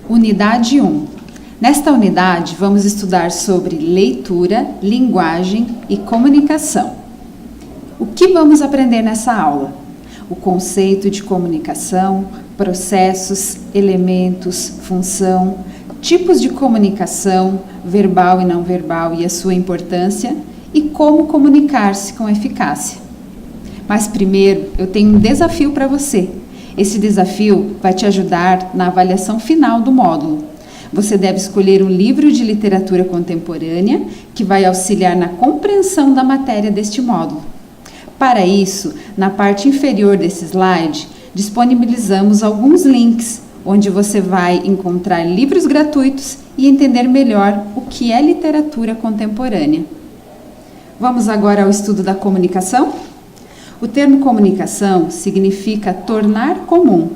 Unidade 1. Nesta unidade, vamos estudar sobre leitura, linguagem e comunicação. O que vamos aprender nessa aula? O conceito de comunicação, processos, elementos, função, tipos de comunicação, verbal e não verbal e a sua importância, e como comunicar-se com eficácia. Mas primeiro, eu tenho um desafio para você. Esse desafio vai te ajudar na avaliação final do módulo. Você deve escolher um livro de literatura contemporânea que vai auxiliar na compreensão da matéria deste módulo. Para isso, na parte inferior desse slide, disponibilizamos alguns links, onde você vai encontrar livros gratuitos e entender melhor o que é literatura contemporânea. Vamos agora ao estudo da comunicação? O termo comunicação significa tornar comum,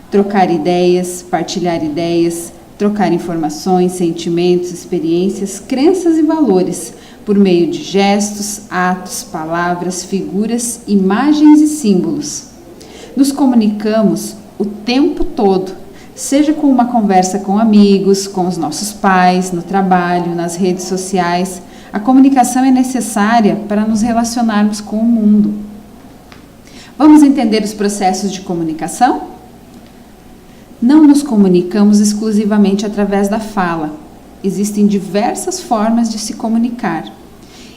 trocar ideias, partilhar ideias, trocar informações, sentimentos, experiências, crenças e valores, por meio de gestos, atos, palavras, figuras, imagens e símbolos. Nos comunicamos o tempo todo, seja com uma conversa com amigos, com os nossos pais, no trabalho, nas redes sociais. A comunicação é necessária para nos relacionarmos com o mundo. Vamos entender os processos de comunicação? Não nos comunicamos exclusivamente através da fala. Existem diversas formas de se comunicar.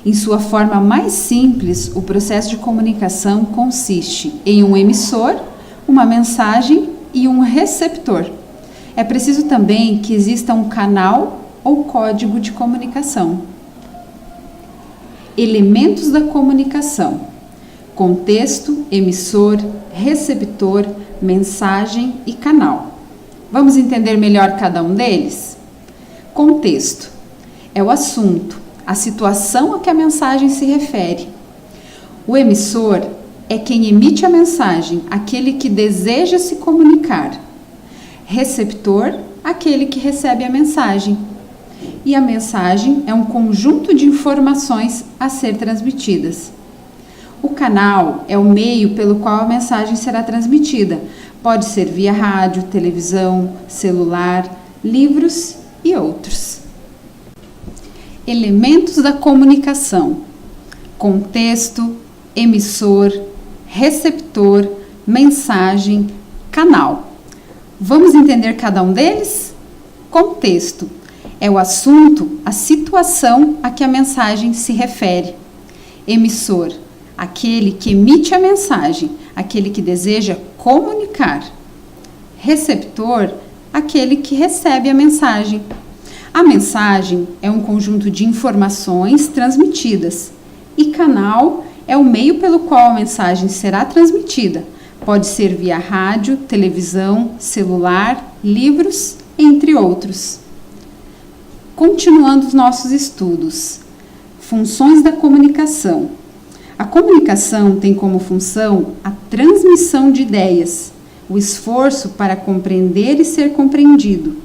Em sua forma mais simples, o processo de comunicação consiste em um emissor, uma mensagem e um receptor. É preciso também que exista um canal ou código de comunicação. Elementos da comunicação: contexto, emissor, receptor, mensagem e canal. Vamos entender melhor cada um deles? Contexto é o assunto, a situação a que a mensagem se refere. O emissor é quem emite a mensagem, aquele que deseja se comunicar. Receptor, aquele que recebe a mensagem. E a mensagem é um conjunto de informações a ser transmitidas. O canal é o meio pelo qual a mensagem será transmitida. Pode ser via rádio, televisão, celular, livros e outros. Elementos da comunicação: contexto, emissor, receptor, mensagem, canal. Vamos entender cada um deles? Contexto é o assunto, a situação a que a mensagem se refere. Emissor, aquele que emite a mensagem, aquele que deseja comunicar. Receptor, aquele que recebe a mensagem. A mensagem é um conjunto de informações transmitidas e canal é o meio pelo qual a mensagem será transmitida. Pode ser via rádio, televisão, celular, livros, entre outros. Continuando os nossos estudos. Funções da comunicação. A comunicação tem como função a transmissão de ideias, o esforço para compreender e ser compreendido.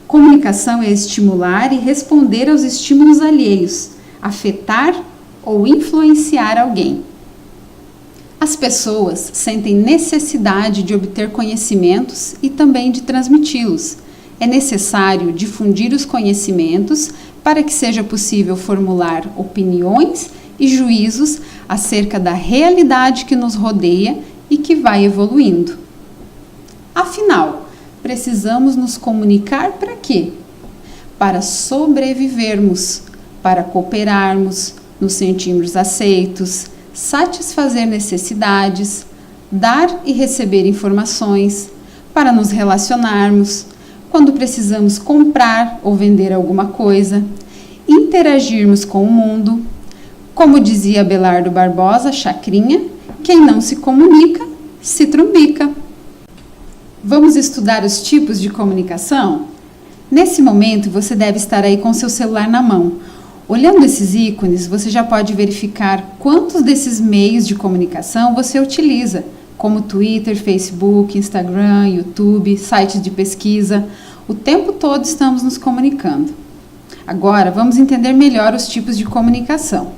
Comunicação é estimular e responder aos estímulos alheios, afetar ou influenciar alguém. As pessoas sentem necessidade de obter conhecimentos e também de transmiti-los. É necessário difundir os conhecimentos para que seja possível formular opiniões e juízos acerca da realidade que nos rodeia e que vai evoluindo. Afinal, precisamos nos comunicar para quê? Para sobrevivermos, para cooperarmos, nos sentirmos aceitos, satisfazer necessidades, dar e receber informações, para nos relacionarmos, quando precisamos comprar ou vender alguma coisa, interagirmos com o mundo. Como dizia Abelardo Barbosa, Chacrinha, quem não se comunica, se trumbica. Vamos estudar os tipos de comunicação? Nesse momento, você deve estar aí com seu celular na mão. Olhando esses ícones, você já pode verificar quantos desses meios de comunicação você utiliza, como Twitter, Facebook, Instagram, YouTube, sites de pesquisa. O tempo todo estamos nos comunicando. Agora, vamos entender melhor os tipos de comunicação.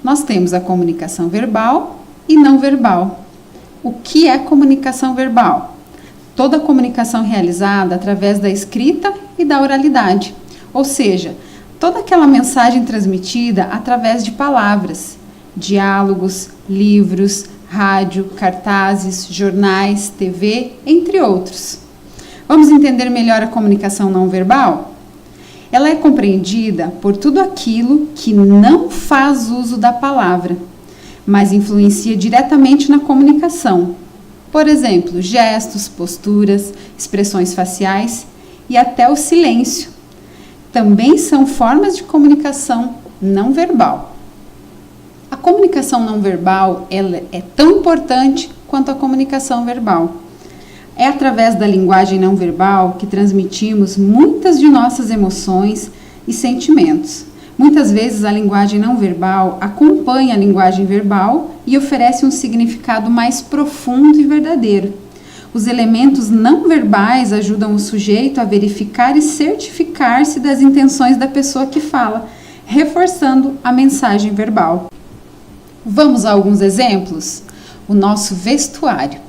Nós temos a comunicação verbal e não verbal. O que é comunicação verbal? toda a comunicação realizada através da escrita e da oralidade, ou seja, toda aquela mensagem transmitida através de palavras, diálogos, livros, rádio, cartazes, jornais, TV, entre outros. Vamos entender melhor a comunicação não verbal? Ela é compreendida por tudo aquilo que não faz uso da palavra, mas influencia diretamente na comunicação. Por exemplo, gestos, posturas, expressões faciais e até o silêncio. Também são formas de comunicação não verbal. A comunicação não verbal ela é tão importante quanto a comunicação verbal. É através da linguagem não verbal que transmitimos muitas de nossas emoções e sentimentos. Muitas vezes a linguagem não verbal acompanha a linguagem verbal e oferece um significado mais profundo e verdadeiro. Os elementos não verbais ajudam o sujeito a verificar e certificar-se das intenções da pessoa que fala, reforçando a mensagem verbal. Vamos a alguns exemplos? O nosso vestuário.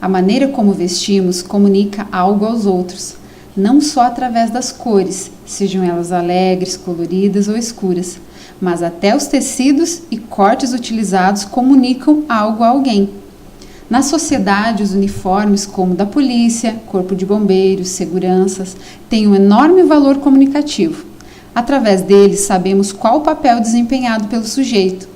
A maneira como vestimos comunica algo aos outros, não só através das cores, sejam elas alegres, coloridas ou escuras, mas até os tecidos e cortes utilizados comunicam algo a alguém. Na sociedade, os uniformes como da polícia, corpo de bombeiros, seguranças, têm um enorme valor comunicativo. Através deles, sabemos qual o papel desempenhado pelo sujeito.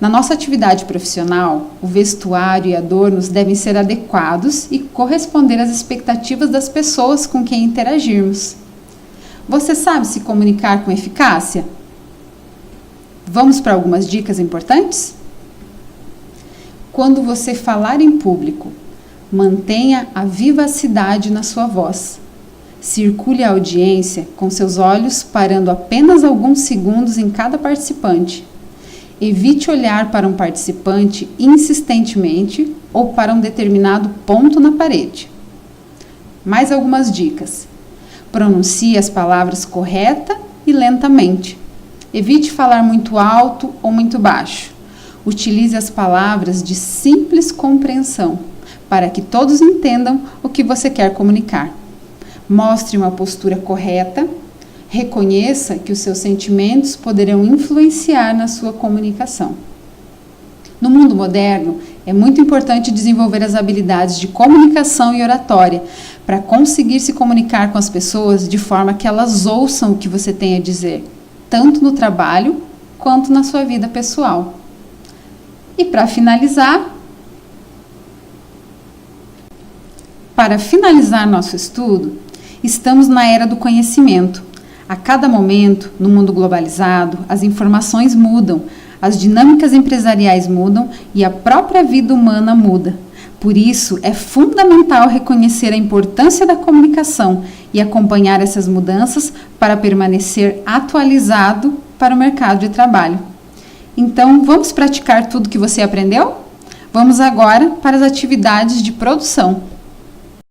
Na nossa atividade profissional, o vestuário e adornos devem ser adequados e corresponder às expectativas das pessoas com quem interagirmos. Você sabe se comunicar com eficácia? Vamos para algumas dicas importantes? Quando você falar em público, mantenha a vivacidade na sua voz. Circule a audiência com seus olhos parando apenas alguns segundos em cada participante. Evite olhar para um participante insistentemente ou para um determinado ponto na parede. Mais algumas dicas. Pronuncie as palavras correta e lentamente. Evite falar muito alto ou muito baixo. Utilize as palavras de simples compreensão, para que todos entendam o que você quer comunicar. Mostre uma postura correta. Reconheça que os seus sentimentos poderão influenciar na sua comunicação. No mundo moderno, é muito importante desenvolver as habilidades de comunicação e oratória para conseguir se comunicar com as pessoas de forma que elas ouçam o que você tem a dizer, tanto no trabalho quanto na sua vida pessoal. E para finalizar nosso estudo, estamos na era do conhecimento. A cada momento, no mundo globalizado, as informações mudam, as dinâmicas empresariais mudam e a própria vida humana muda. Por isso, é fundamental reconhecer a importância da comunicação e acompanhar essas mudanças para permanecer atualizado para o mercado de trabalho. Então, vamos praticar tudo que você aprendeu? Vamos agora para as atividades de produção.